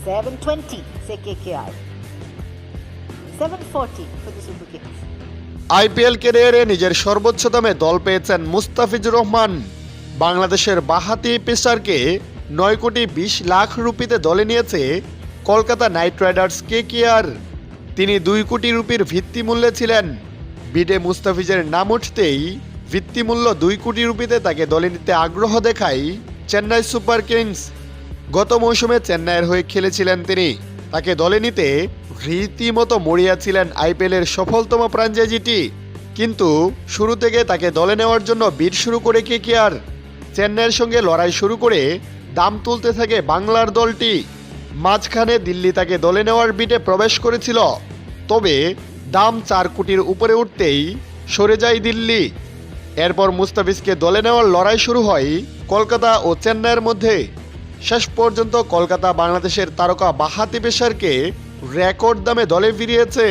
720 say KKR. 740 for the Super Kings. IPL ক্যারিয়ারে নিজের সর্বোচ্চ দামে দল পেয়েছেন মুস্তাফিজুর রহমান। বাংলাদেশের বাঁহাতি পেসারকে 9 কোটি 20 লাখ রুপিতে দলে নিয়েছে কলকাতা নাইট রাইডার্স কেকেআর। তিনি 2 কোটি রুপির ভিত্তিমূল্যে ছিলেন। বিডে মুস্তাফিজের নাম উঠতেই ভিত্তিমূল্য 2 কোটি রুপিতে তাকে দলে নিতে আগ্রহ দেখায় চেন্নাই সুপার কিংস। গত মৌসুমে চেন্নাইয়ের হয়ে খেলেছিলেন তিনি। তাকে দলে নিতে রীতিমতো মরিয়া ছিলেন আইপিএলের সফলতম ফ্র্যাঞ্চাইজিটি। কিন্তু শুরু থেকে তাকে দলে নেওয়ার জন্য বিড শুরু করে কেকেআর। চেন্নাইয়ের সঙ্গে লড়াই শুরু করে দাম তুলতে থাকে বাংলার দলটি। মাঝখানে দিল্লি তাকে দলে নেওয়ার বিডে প্রবেশ করেছিল, তবে দাম 4 কোটির উপরে উঠতেই সরে যায় দিল্লি। এরপর মুস্তাফিজকে দলে নেওয়ার লড়াই শুরু হয় কলকাতা ও চেন্নাইয়ের মধ্যে। শেষ পর্যন্ত কলকাতা বাংলাদেশের তারকা বাঁহাতি পেসারকে রেকর্ড দামে দলে ফিরিয়েছে।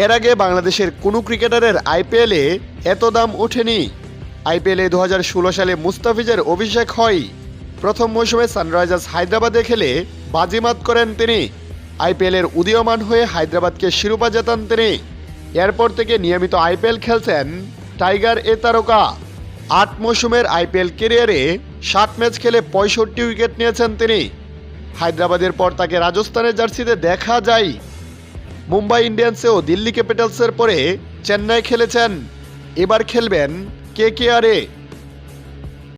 এর আগে বাংলাদেশের কোনো ক্রিকেটারের আইপিএলে এত দাম ওঠেনি। আইপিএলে 2016 সালে মুস্তাফিজের অভিষেক হয়। প্রথম মৌসুমে সানরাইজার্স হায়দ্রাবাদে খেলে বাজিমাত করেন তিনি। আইপিএলের উদীয়মান হয়ে হায়দ্রাবাদকে শিরোপা জেতান তিনি। এরপর থেকে নিয়মিত আইপিএল খেলছেন টাইগার এ তারকা। 8 মৌসুমের আইপিএল ক্যারিয়ারে 7 ম্যাচ খেলে 65 উইকেট নিয়েছেন তিনি। হায়দ্রাবাদের পর তাকে রাজস্থানের জার্সিতে দেখা যায়। মুম্বাই ইন্ডিয়ান্সে ও দিল্লি ক্যাপিটালসের পরে চেন্নাই খেলেছেন। এবার খেলবেন কেকেআরে।